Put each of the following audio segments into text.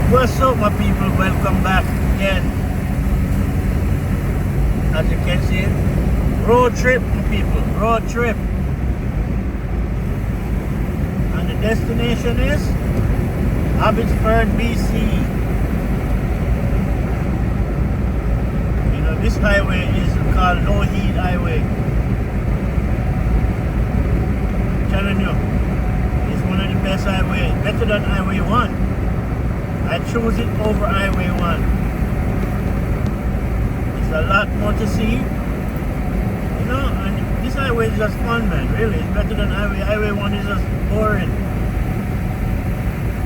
What's up, my people? Welcome back again. As you can see, road trip, my people, road trip. And the destination is Abbotsford, BC. You know, this highway is called Lougheed Highway. I'm telling you, it's one of the best highways, better than Highway 1. I chose it over Highway 1. There's a lot more to see. You know, and this highway is just fun, man, really. It's better than Highway. Highway 1 is just boring.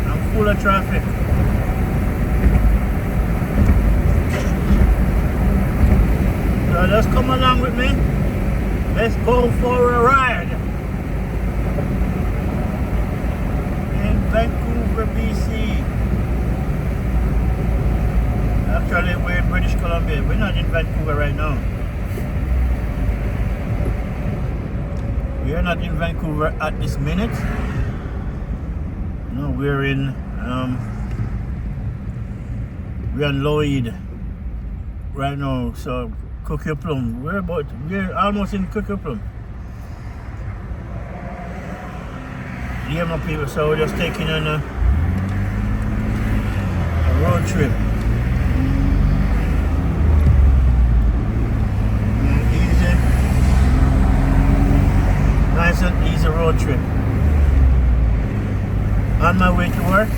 I'm full of traffic. So just come along with me. Let's go for a ride. In Vancouver, BC. Actually, we're in British Columbia. We're not in Vancouver right now. We are not in Vancouver at this minute. No, we're in Lougheed right now. So cook your plum. We're almost in cook your plum. Yeah, my people. So we're just taking on a road trip. Nice and easy road trip. On my way to work.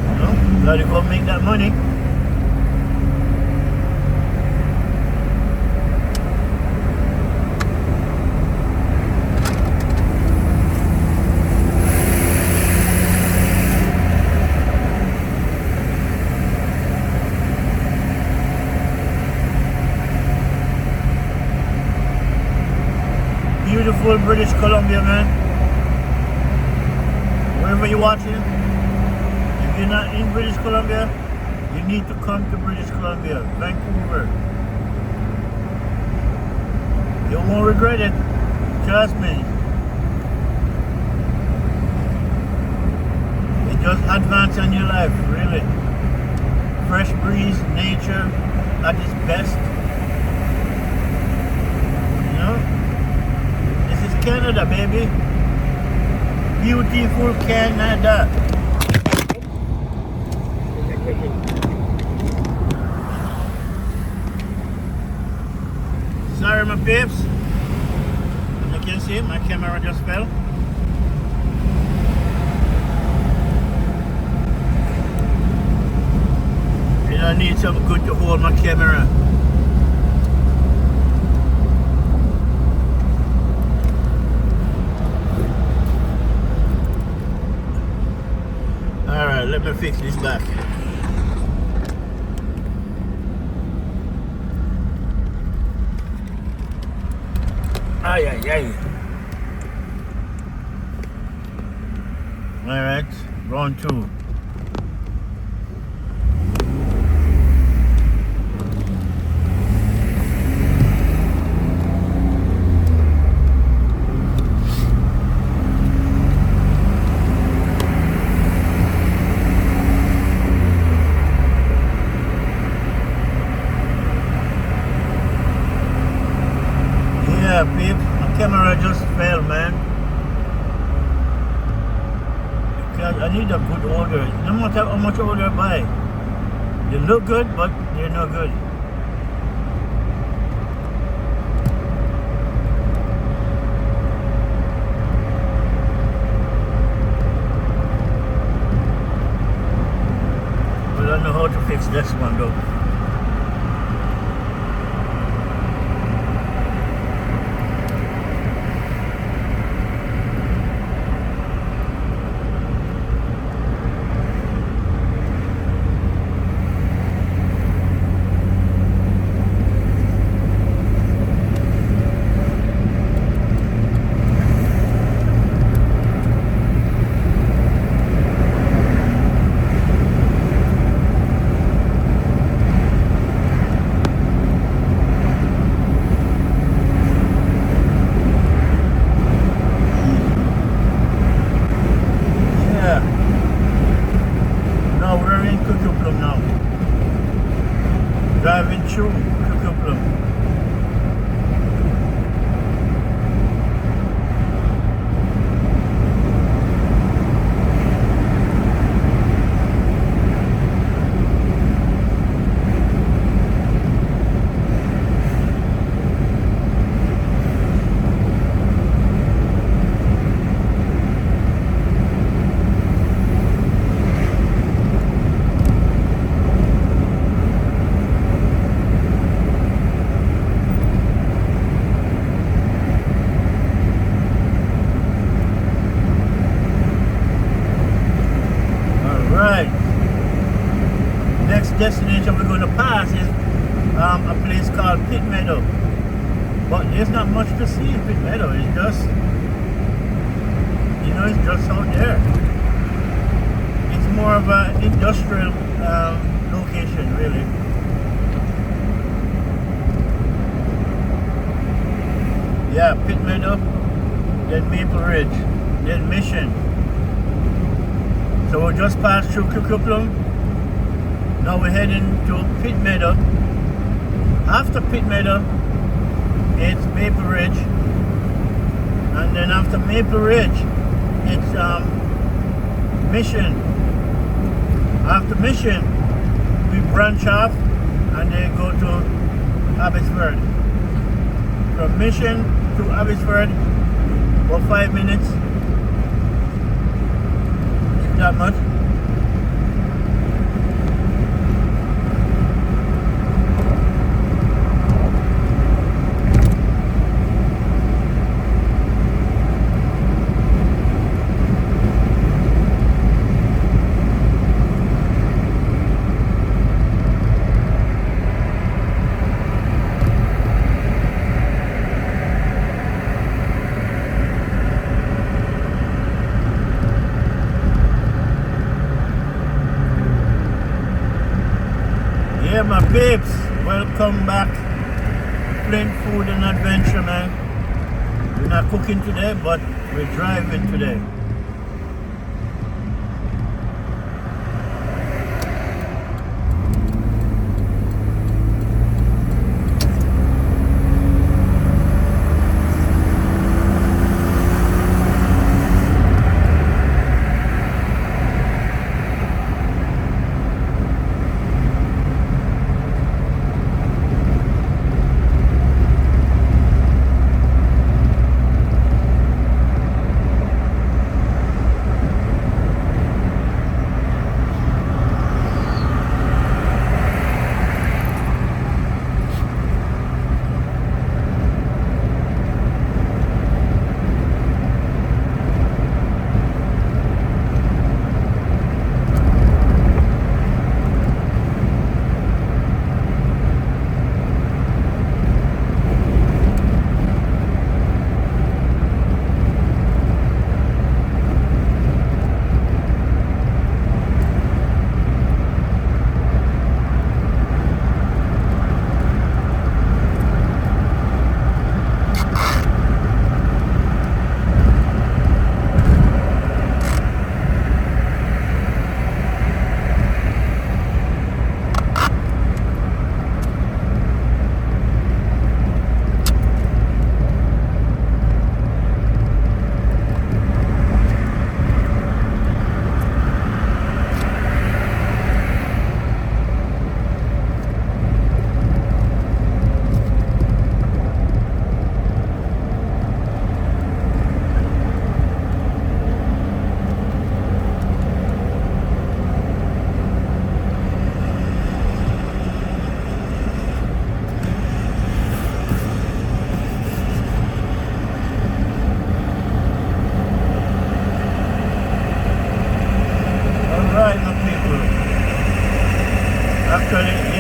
You know, gotta go make that money. Beautiful British Columbia, man. Wherever you're watching, if you're not in British Columbia, you need to come to British Columbia, Vancouver. You won't regret it. Trust me. It just advances on your life, really. Fresh breeze, nature at its best. You know? Canada, baby. Beautiful Canada. Sorry, my peeps. As you can see, my camera just fell. And I need something good to hold my camera. Alright, let me fix this back. Ay, ay, ay. Alright, round 2. Yeah, babe, my camera just fell, man. Because I need a good order. No matter how much order I buy, they look good, but they're not good. But I don't know how to fix this one, though. Plum now. Driving through Plum. Destination we're going to pass is a place called Pitt Meadow, but there's not much to see in Pitt Meadow. It's just, it's just out there. It's more of an industrial location, really. Yeah, Pitt Meadow, then Maple Ridge, then Mission. So we'll just pass through Plum. Now we're heading to Pitt Meadow. After Pitt Meadow, it's Maple Ridge. And then after Maple Ridge, it's Mission. After Mission, we branch off and then go to Abbotsford. From Mission to Abbotsford, about 5 minutes. Is that much? Yeah, my babes, welcome back. Flint Food and Adventure, man. We're not cooking today, but we're driving today.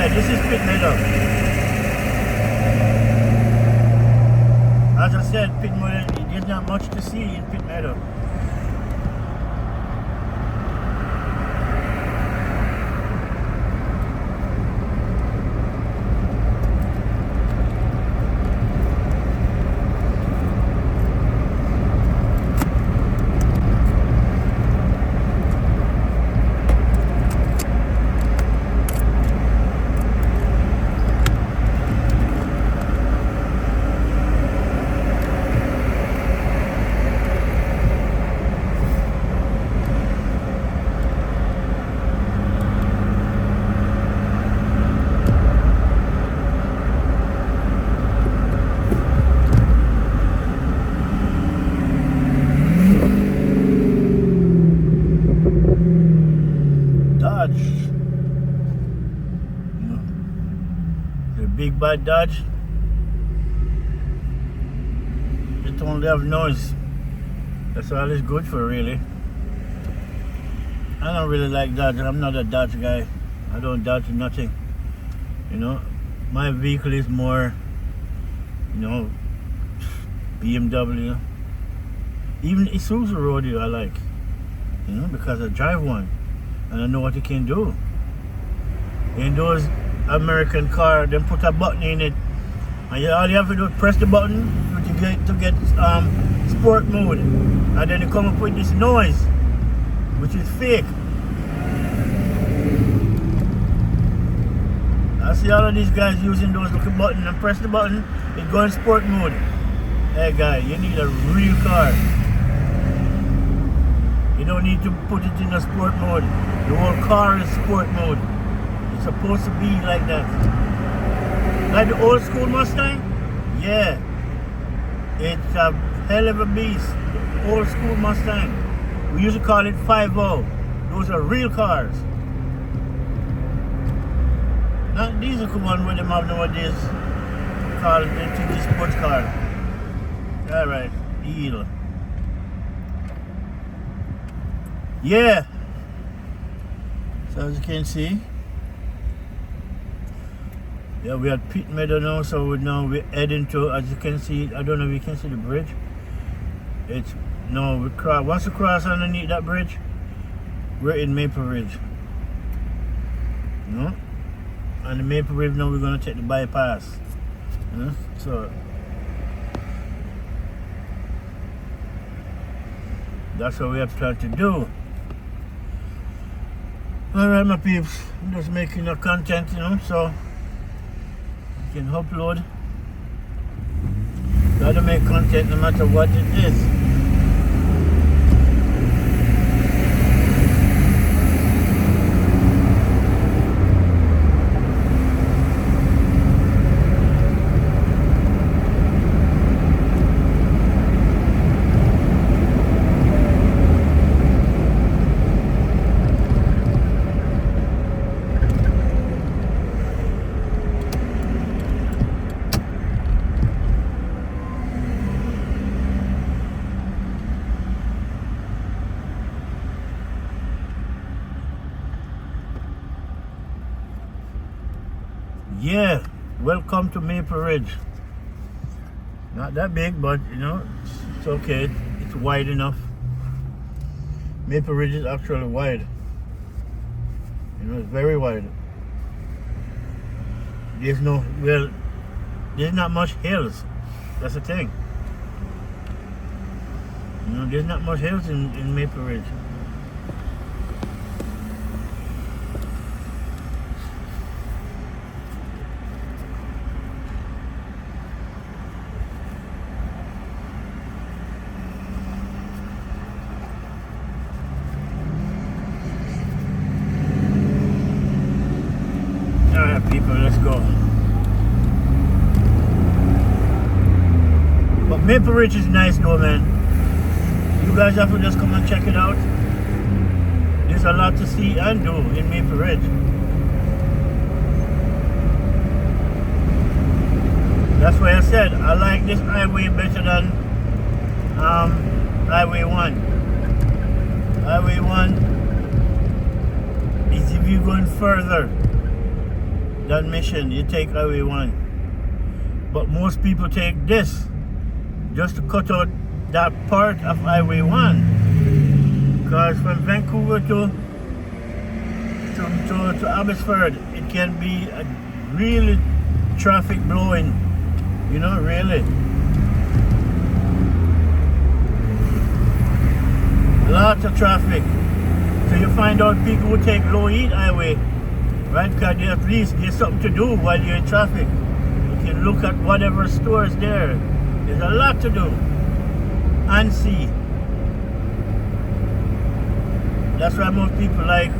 This is Pitt Meadow. As I said, Pitt Meadow, there's not much to see in Pitt Meadow. big bad Dodge, it only have noise. That's all it's good for, really. I don't really like Dodge. I'm not a Dodge guy. I don't Dodge nothing. You know, my vehicle is more, you know, BMW. Even Isuzu Rodeo I like, you know, because I drive one and I know what it can do. In those American car, they put a button in it, and all you have to do is press the button to get sport mode, and then you come up with this noise, which is fake. I see all of these guys using those little buttons and press the button, it goes in sport mode. Hey guy, you need a real car. You don't need to put it in a sport mode. The whole car is sport mode. It's supposed to be like that. Like the old school Mustang? Yeah. It's a hell of a beast. The old school Mustang. We used to call it 5.0. Those are real cars. Not these are the one where them have nowadays called the sports car. Alright, deal. Yeah. So as you can see, yeah, we are at Pitt Meadow now, so we're heading to, as you can see, I don't know if you can see the bridge. It's, no, we cross, once you cross underneath that bridge, we're in Maple Ridge. You know? And the Maple Ridge now we're going to take the bypass. You know? So, that's what we have tried to do. Alright my peeps, I'm just making a content, you know, so you can upload. Gotta make content no matter what it is. Yeah, welcome to Maple Ridge. Not that big, but you know, it's okay. It's wide enough. Maple Ridge is actually wide. You know, it's very wide. There's no, well, there's not much hills. That's the thing. You know, there's not much hills in Maple Ridge. People, let's go. But Maple Ridge is nice though, man. You guys have to just come and check it out. There's a lot to see and do in Maple Ridge. That's why I said I like this highway better than Highway 1. Highway 1 is if you're going further that mission, you take Highway 1. But most people take this just to cut out that part of Highway 1. Because from Vancouver to Abbotsford, it can be a really traffic blowing, you know, really. Lots of traffic. So you find out people who take lougheed highway, right? Because at least there's something to do while you're in traffic. You can look at whatever stores there. There's a lot to do and see. That's why most people like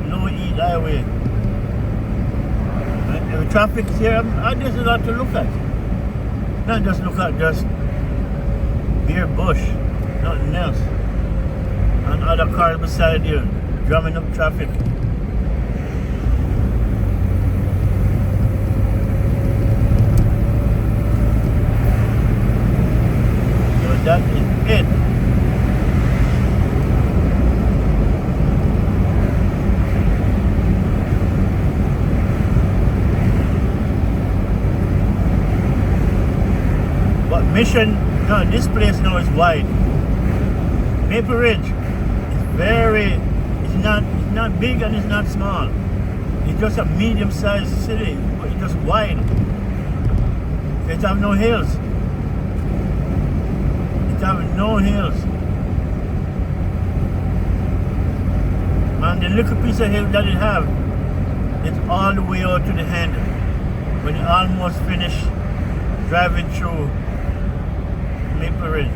lougheed highway. And the traffic here, there's a lot to look at. Not just look at just bare bush, nothing else. And other cars beside you, drumming up traffic. mission, no, this place now is wide. Maple Ridge is very, it's not big and it's not small. It's just a medium-sized city, but it's just wide. It have no hills. It have no hills. And the little piece of hill that it have, it's all the way out to the end. When you almost finish driving through Maple Ridge.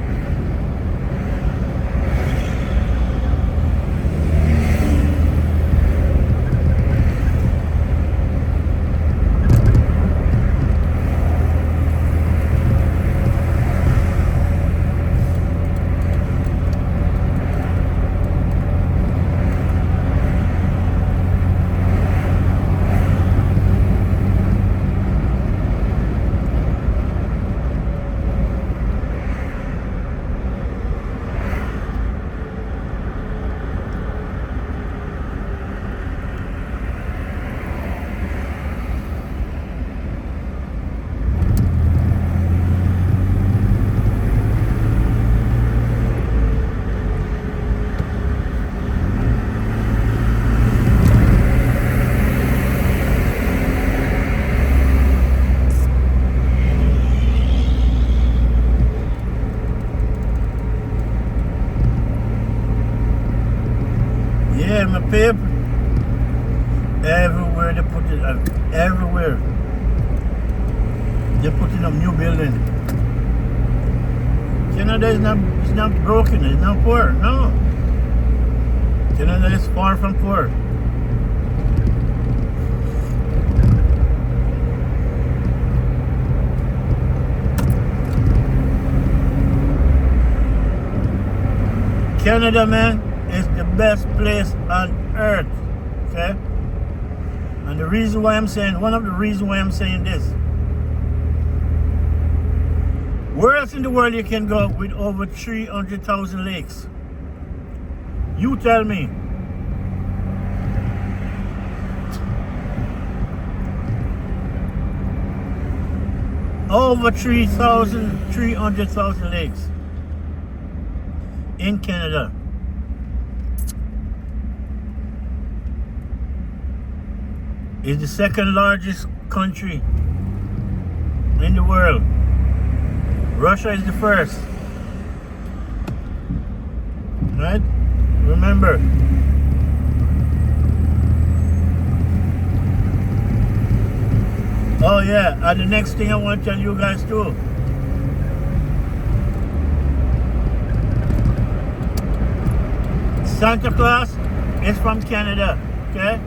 Yeah, my paper. Everywhere they put it, everywhere. They're putting up new building. Canada is not broken, it's not poor, no. Canada is far from poor. Canada, man, is the best place on earth, okay? And the reason why I'm saying, one of the reasons why I'm saying this, where else in the world you can go with over 300,000 lakes? You tell me. Over 300,000 lakes in Canada. It's the second largest country in the world. Russia is the first. Right? Remember. Oh yeah, and the next thing I want to tell you guys too. Santa Claus is from Canada, okay?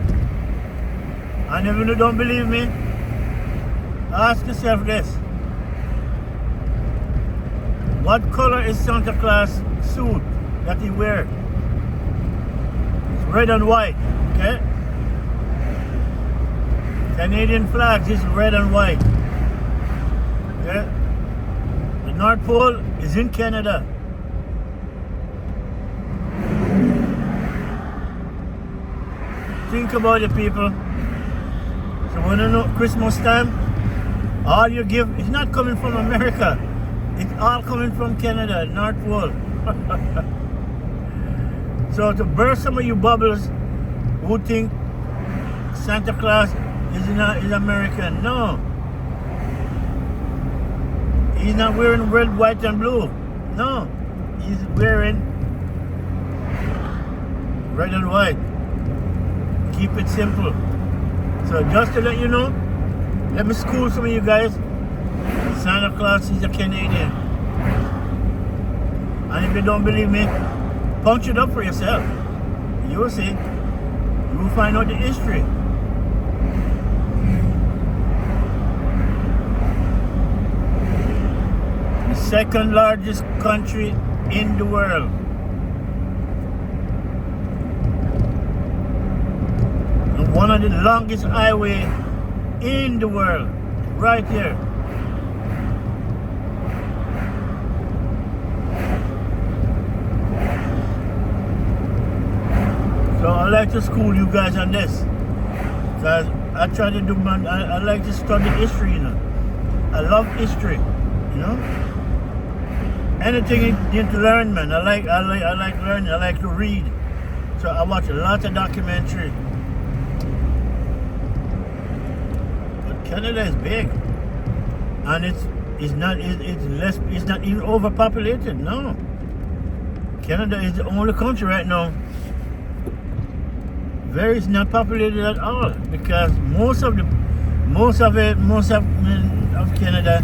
And if you don't believe me, ask yourself this. What color is Santa Claus suit that he wears? It's red and white, okay? Canadian flag is red and white, okay? The North Pole is in Canada. Think about it, people. So when you know Christmas time, all you give is not coming from America. It's all coming from Canada, North Pole. So to burst some of you bubbles who think Santa Claus is American, no. He's not wearing red, white, and blue. No, he's wearing red and white. Keep it simple. So just to let you know, let me school some of you guys. Santa Claus is a Canadian. And if you don't believe me, punch it up for yourself. You will see. You will find out the history. The second largest country in the world. And one of the longest highways in the world. Right here. So I like to school you guys on this, because I try to do I like to study history, you know. I love history, you know. anything to learn, man. I like learning. I like to read. So I watch a lot of documentary. But Canada is big, and it's not even overpopulated. No, Canada is the only country right now where it's not populated at all, because most of Canada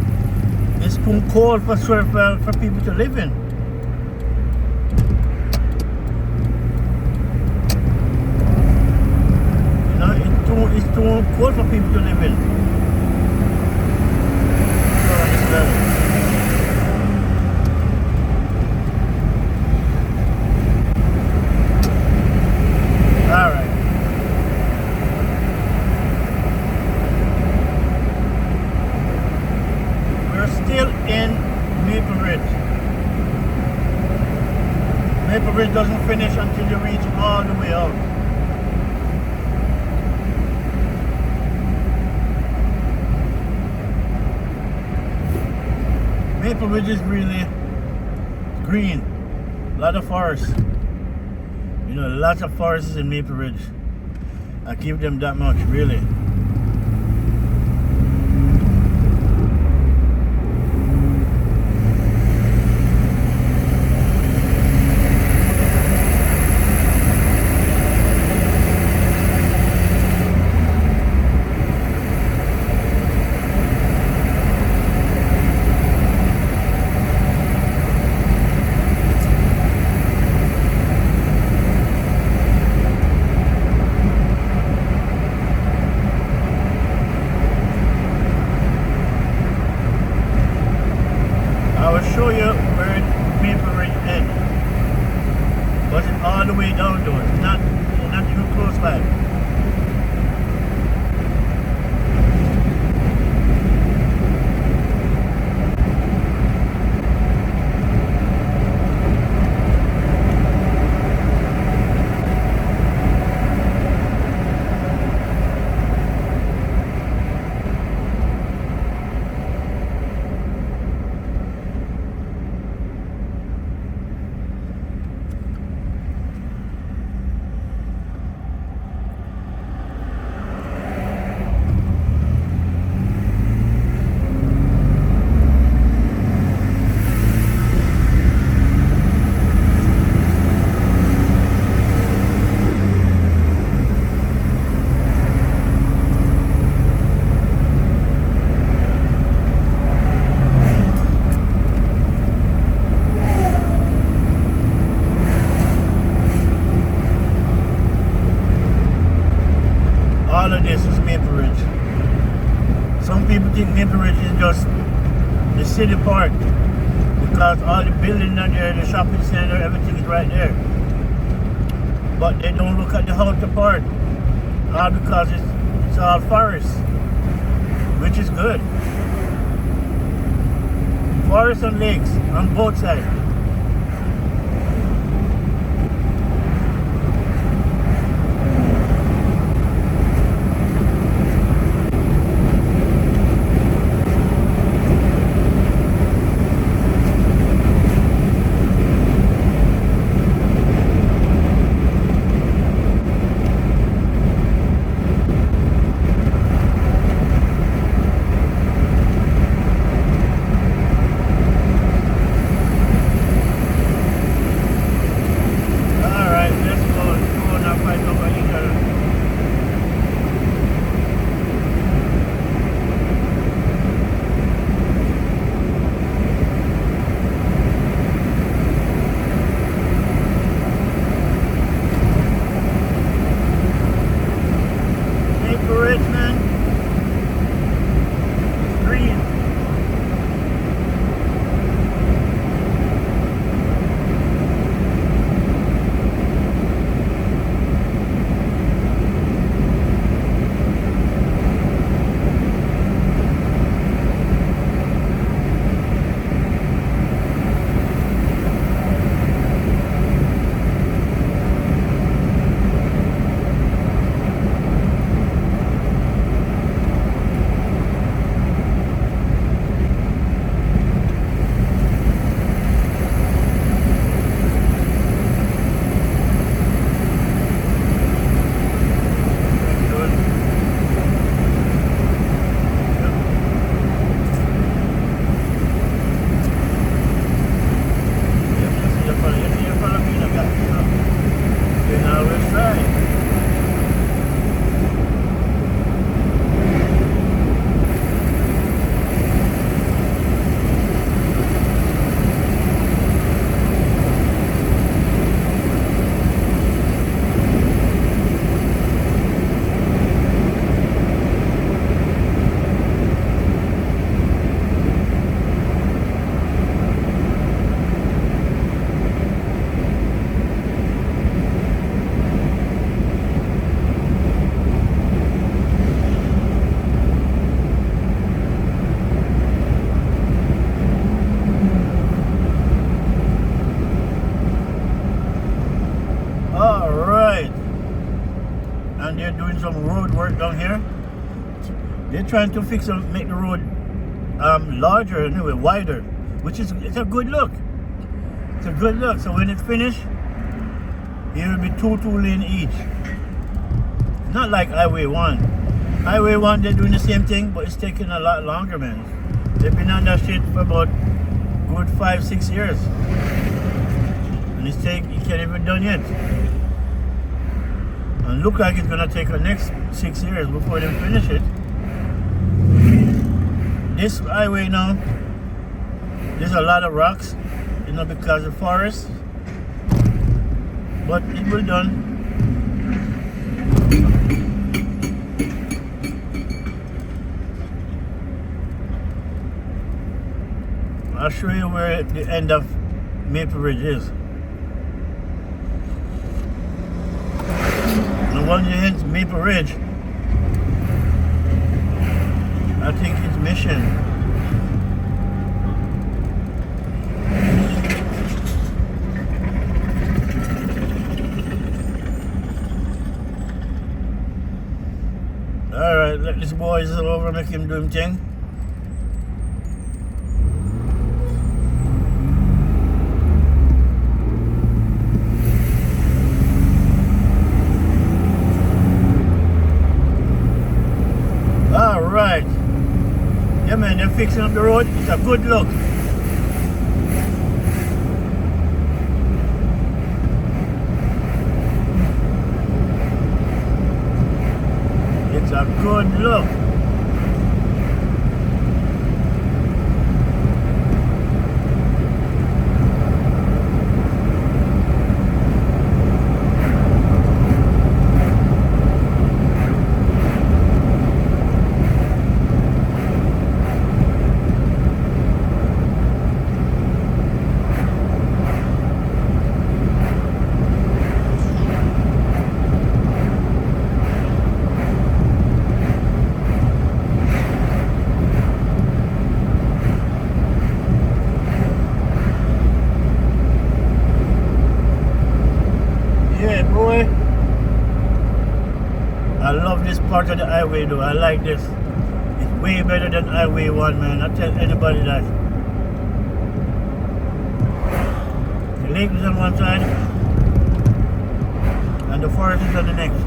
is too cold for people to live in. You know, it's too cold for people to live in. All right. Still in Maple Ridge. Maple Ridge doesn't finish until you reach all the way out. Maple Ridge is really green. A lot of forests. You know, lots of forests in Maple Ridge. I give them that much, really. Show you where Maple Ridge ends, but it's all the way down to it. It's not even close by. All of this is Maple Ridge. Some people think Maple Ridge is just the city part, because all the buildings are there, the shopping center, everything is right there. But they don't look at the outer part, all because it's all forest, which is good. Forest and lakes on both sides. right. All right, and they're doing some road work down here. They're trying to make the road larger, anyway, wider, which is it's a good look. It's a good look. So when it's finished, it will be two lane each. Not like Highway 1. Highway 1, they're doing the same thing, but it's taking a lot longer, man. They've been on that shit for about good 5-6 years, and it can't even done yet. And look like it's gonna take the next 6 years before they finish it. This highway now, there's a lot of rocks, you know, because of forest, but it will done. I'll show you where the end of Maple Ridge is. And once you hit Maple Ridge, I think it's Mission. Alright, let this boy over, make him do him thing. Alright. Yeah, man, they're fixing up the road. It's a good look. It's a good look. Boy, I love this part of the highway though. I like this. It's way better than Highway 1, man. I tell anybody that. The lake is on one side and the forest is on the next.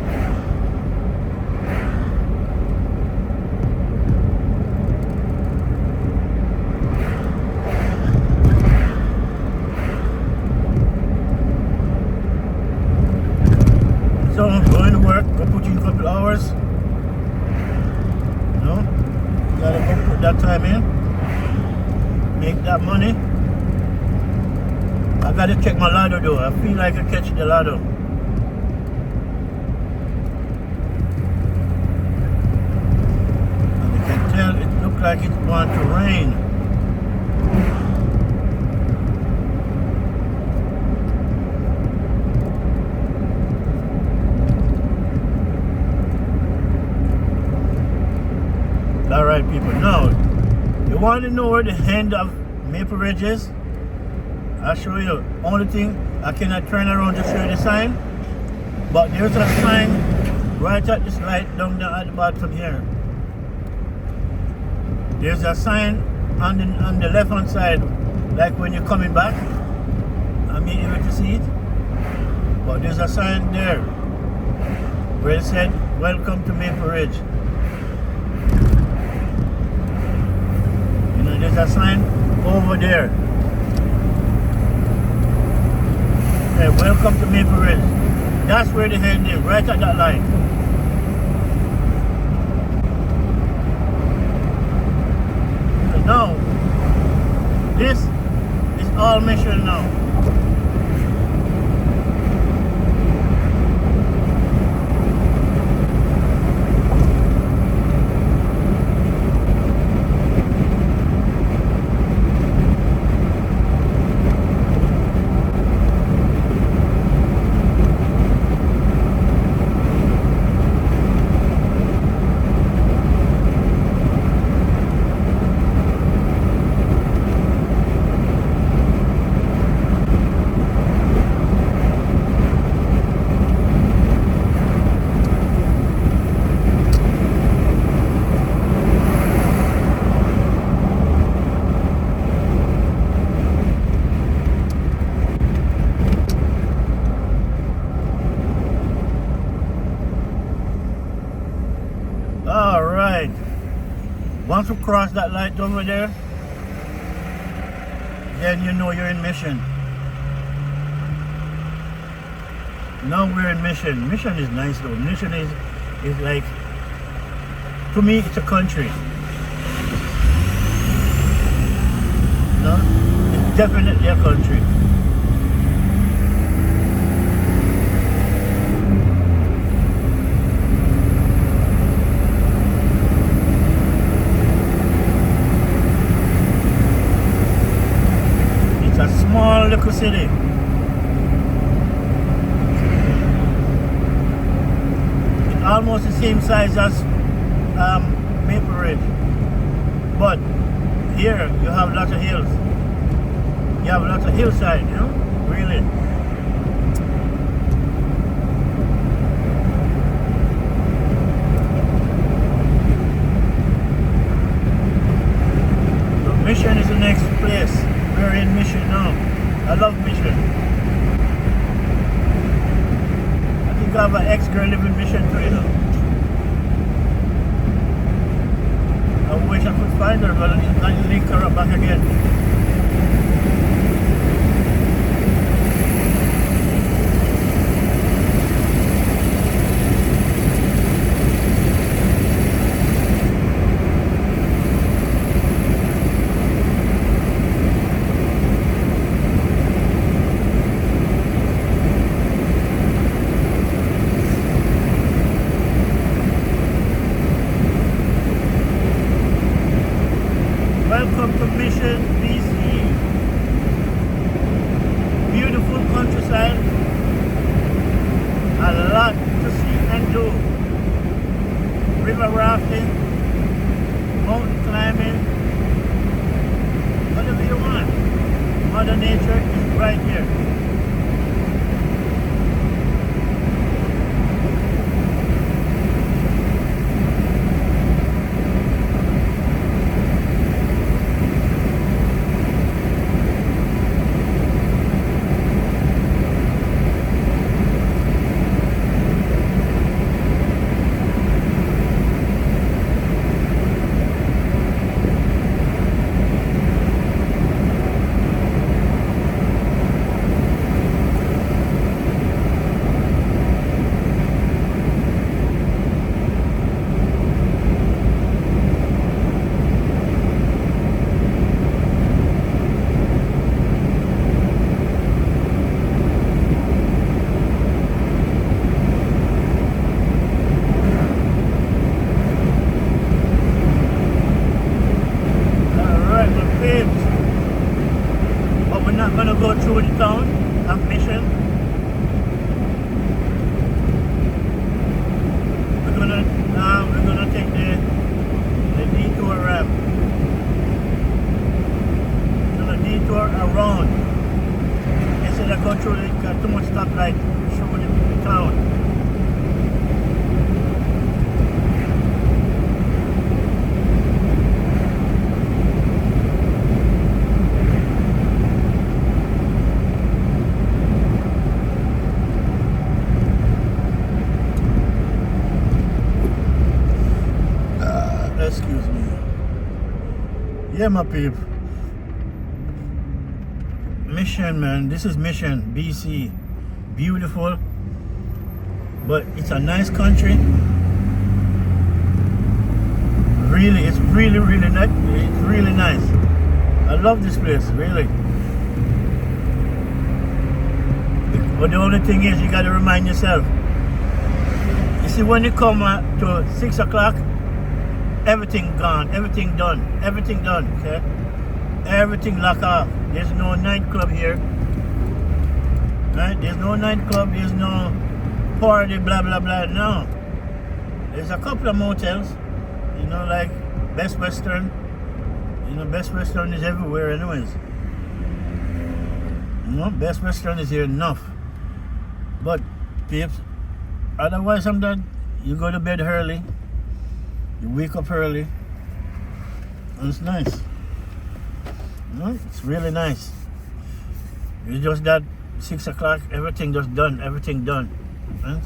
So I'm going to work, go put in a couple hours. You know, gotta go put that time in, make that money. I gotta check my lotto though. I feel like I catch the lotto. And you can tell it looks like it's going to rain. Alright people, now you want to know where the end of Maple Ridge is? I'll show you. Only thing, I cannot turn around to show you the sign, but there's a sign right at this light down there at the bottom here. There's a sign on the left hand side, like when you're coming back. I mean, able to see it, but there's a sign there where it said welcome to Maple Ridge. There's a sign over there. Hey, welcome to Maple Ridge. That's where the head is, right at that line. So now, this is all mission now. Alright, once we cross that light over there, then you know you're in Mission. Now we're in Mission. Mission is nice though. Mission is like, to me it's a country. No? It's definitely a country. A small little city. It's almost the same size as Maple Ridge, but here you have lots of hills. You have lots of hillside, you know, really. So Mission is the next place. We're in Mission now. I love Mission. I think I have an ex-girl living in Mission too, you know. I wish I could find her, but I need to link her up back again. Welcome to Mission, BC. Beautiful countryside. A lot to see and do. River rafting, mountain climbing, whatever you want. Mother Nature is right here. But we're not gonna go through the town of Mission. We're gonna take the detour ramp. We're gonna detour around instead of go through too much stoplight through the town. Excuse me. Yeah, my peep. Mission, man. This is Mission, BC. Beautiful. but it's a nice country. Really, it's really nice. It's really nice. I love this place, really. But the only thing is, you got to remind yourself. You see, when you come to 6 o'clock, everything gone, everything done, okay? Everything locked off. There's no nightclub here, right? There's no nightclub, there's no party, blah, blah, blah, no. There's a couple of motels, you know, like Best Western. You know, Best Western is everywhere anyways. You know, Best Western is here enough. But, peeps, otherwise I'm done. You go to bed early, you wake up early, and it's nice. You know, it's really nice. You just that 6 o'clock, everything just done, everything done. Right?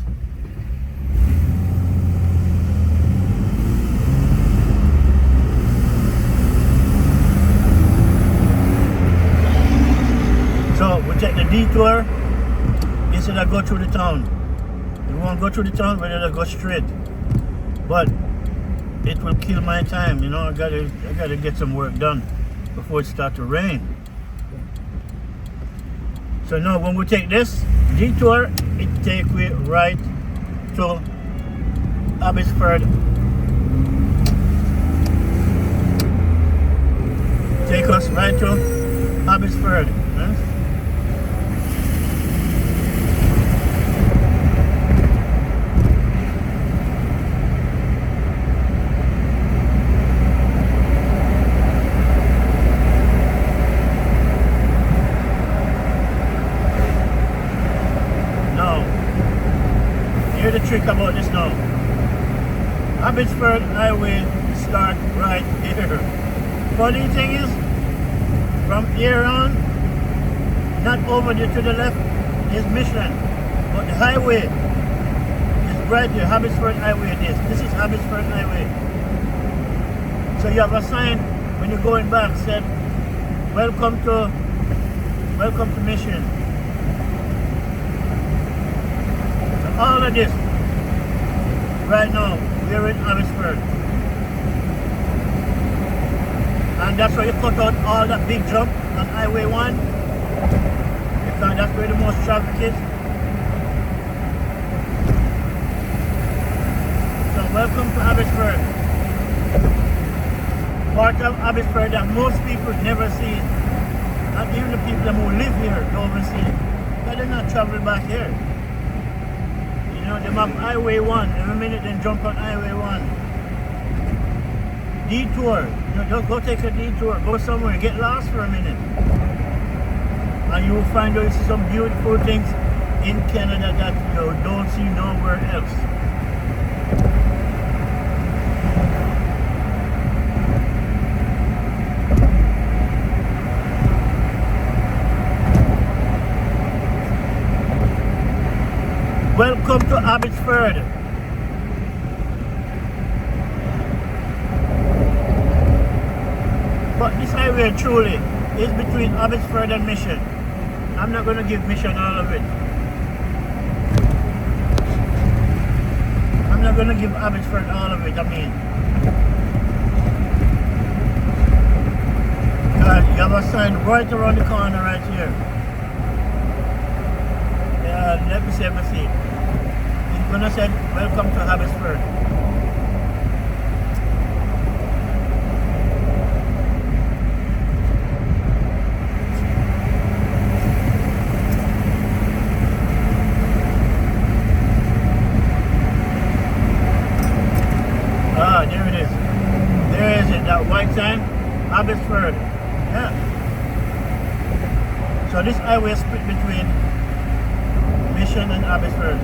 So we take the detour instead of go through the town. We won't go through the town, we're gonna go straight. But it will kill my time, you know. I gotta get some work done before it starts to rain. So now when we take this detour, it takes me right to Abbotsford. Take us right to Abbotsford. Right? Here's the trick about this now. Abbotsford Highway start right here. Funny thing is, from here on, not over there to the left is Mission, but the highway is right here. Abbotsford Highway. This is Abbotsford Highway. So you have a sign when you're going back said, welcome to Mission. All of this right now, we're in Abbotsford, and that's why you cut out all that big jump on Highway 1, because that's where the most traffic is. So welcome to Abbotsford, part of Abbotsford that most people never see, and even the people who live here don't even see it, but they're not traveling back here. You know, they have Highway 1, every minute they jump on Highway 1. Detour, you know, just go take a detour, go somewhere, get lost for a minute. And you will find out you see some beautiful things in Canada that you don't see nowhere else. Welcome to Abbotsford. But this highway truly is between Abbotsford and Mission. I'm not going to give Mission all of it. I'm not going to give Abbotsford all of it, I mean. God, you have a sign right around the corner right here. Let me see, It's gonna say welcome to Abbotsford. Ah, there it is. There is it, that white sign, Abbotsford. Yeah. So this highway is split between Mission and Abbotsford.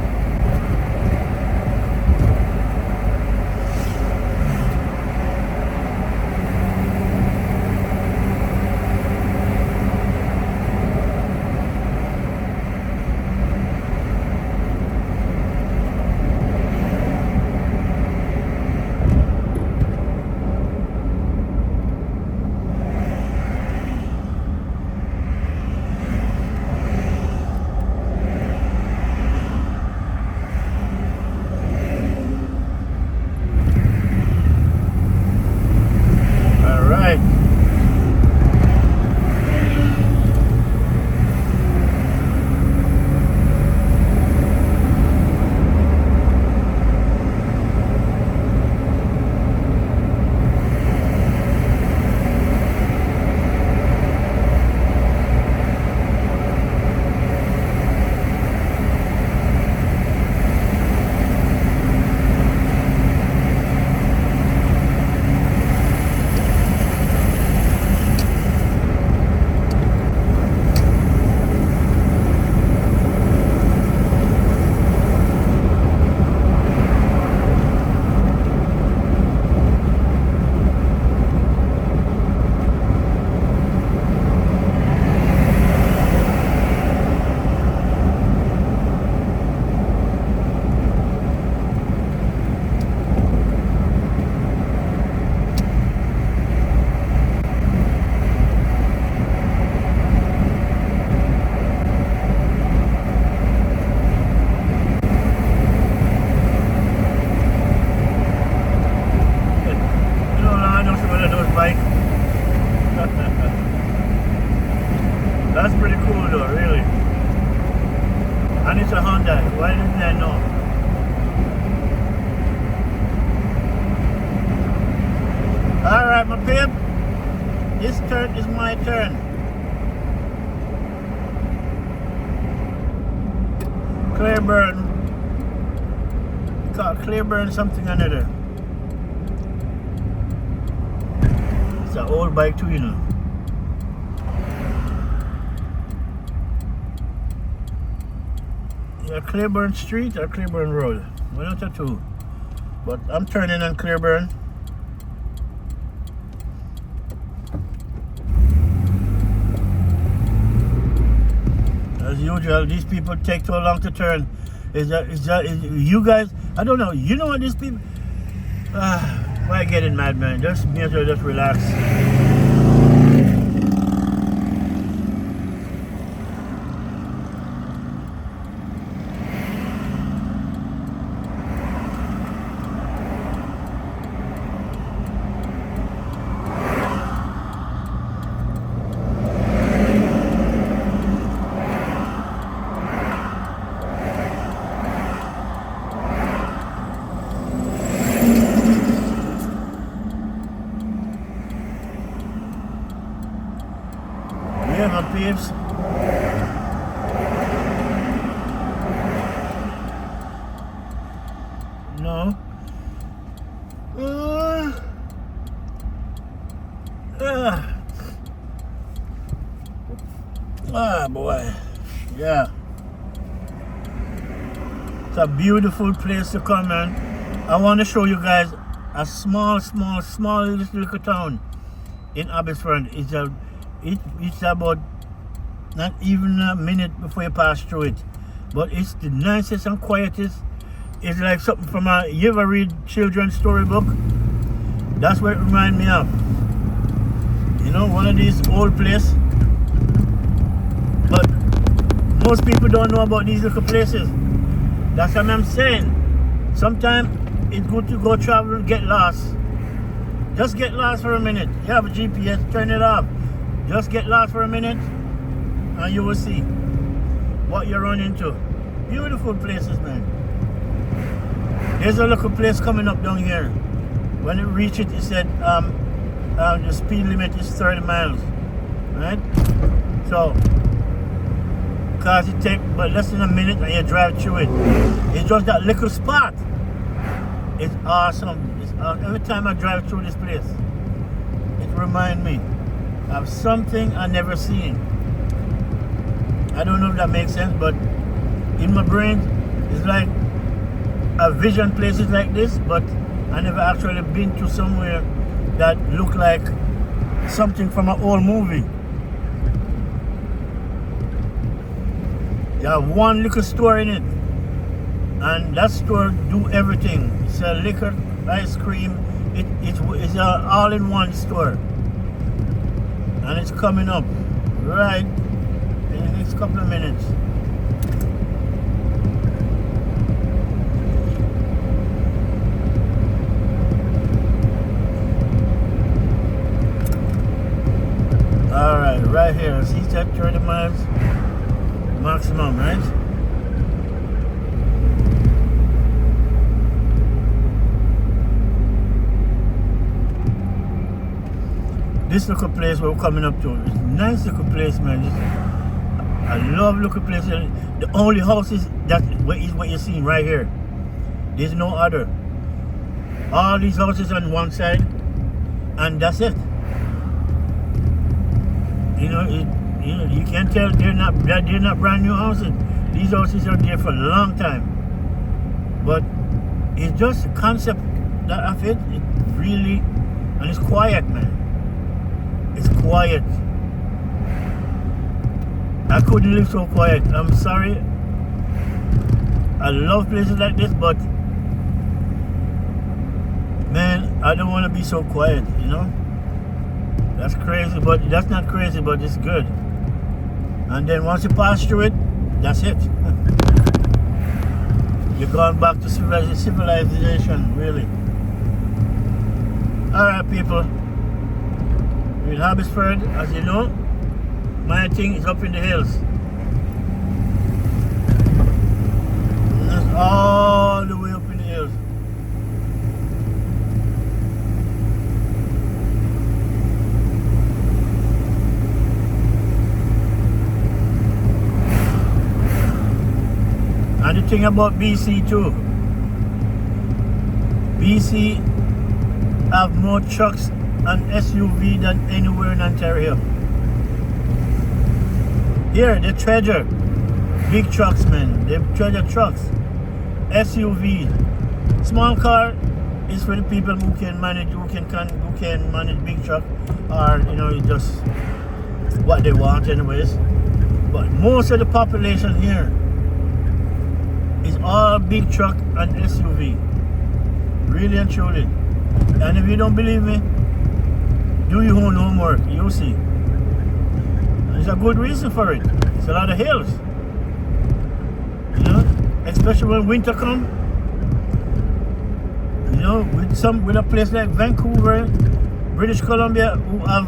my turn. Clearburn. Got Clearburn something another. It's an old bike too, you know. Yeah, Clearburn Street or Clearburn Road. One out of two. But I'm turning on Clearburn. As usual, these people take too long to turn. Is you guys? I don't know. You know what these people? Why getting mad, man? Just relax. Yeah, my peeps. No. Boy. Yeah. It's a beautiful place to come, man. I want to show you guys a small little town in Abbotsford. It's about not even a minute before you pass through it, but it's the nicest and quietest. It's like something from you ever read children's storybook? That's what it reminds me of. You know, one of these old places. But most people don't know about these little places. That's what I'm saying. Sometimes it's good to go travel and get lost. Just get lost for a minute. You have a GPS, turn it off. Just get lost for a minute and you will see what you run into. Beautiful places, man. There's a little place coming up down here. When it reached it said the speed limit is 30 miles. Right? So, cause it takes but less than a minute and you drive through it. It's just that little spot. It's awesome. Every time I drive through this place, it reminds me of something I never seen. I don't know if that makes sense, but in my brain, it's like I vision places like this, but I never actually been to somewhere that look like something from an old movie. You have one liquor store in it, and that store do everything. It's a liquor, ice cream. It's an all-in-one store. And it's coming up right in the next couple of minutes. Alright, right here. See that 30 miles maximum, right? This little place we're coming up to, it's a nice little place, man. I love little places. The only houses that is what you're seeing right here. There's no other. All these houses on one side, and that's it. You can't tell they're not brand new houses. These houses are there for a long time. But it's just the concept that of it. It really, and it's quiet, man. It's quiet. I couldn't live so quiet. I'm sorry. I love places like this, but man, I don't want to be so quiet, you know? That's crazy, but that's not crazy, but it's good. And then once you pass through it, that's it. You're going back to civilization, really. Alright, people. In Abbotsford, as you know, my thing is up in the hills. And that's all the way up in the hills. thing about BC too. BC have more trucks and SUV than anywhere in Ontario. Here, they treasure big trucks, man. They treasure trucks, SUV. Small car is for the people who can manage, who can manage big truck, or just what they want, anyways. But most of the population here is all big truck and SUV, really and truly. And if you don't believe me, do your own homework. You'll see. There's a good reason for it. It's a lot of hills, especially when winter comes. With a place like Vancouver, British Columbia, who have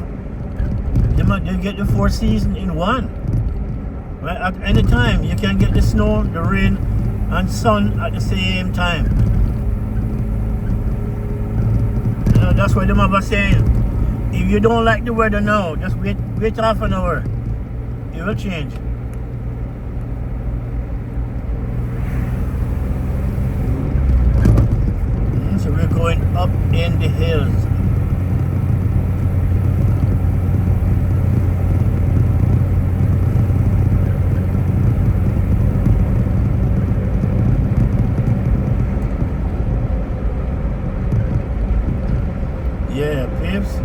they get the 4 seasons in one. Right? At any time, you can get the snow, the rain, and sun at the same time. That's why them have a saying: if you don't like the weather now, just wait half an hour. It will change. So we're going up in the hills. Yeah, peeps.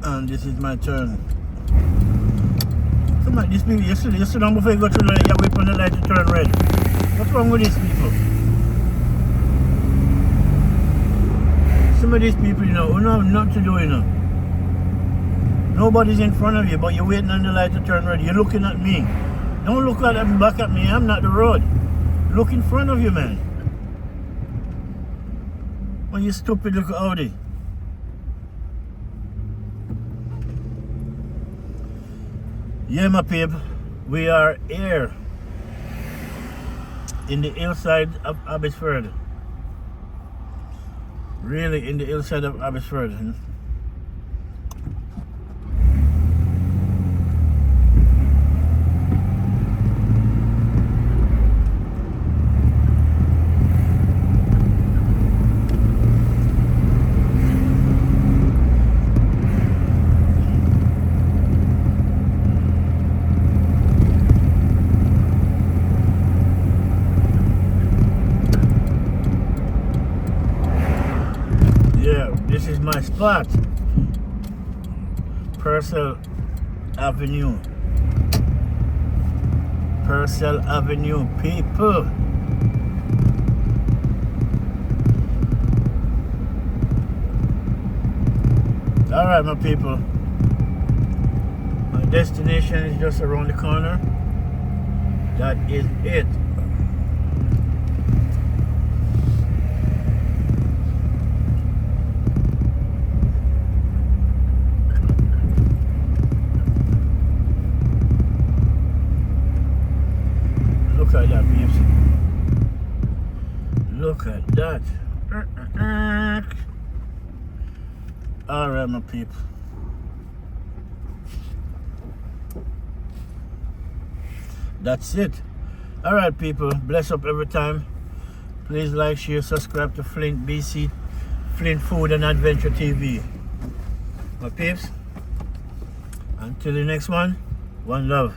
And this is my turn. Come on, these people, you sit down before you go through the light, you wait for the light to turn red. What's wrong with these people? Some of these people, who don't have nothing to do, Nobody's in front of you, but you're waiting on the light to turn red. You're looking at me. Don't look back at me, I'm not the road. Look in front of you, man. Well, you stupid little Audi. Yeah, my people, we are here in the hillside of Abbotsford. Really in the hillside of Abbotsford. This is my spot, Purcell Avenue. Purcell Avenue, people. Alright, my people. My destination is just around the corner. That is it. Look at that, peeps. Look at that. Alright, my peeps. That's it. Alright, people. Bless up every time. Please like, share, subscribe to Flint BC, Flint Food and Adventure TV. My peeps. Until the next one, one love.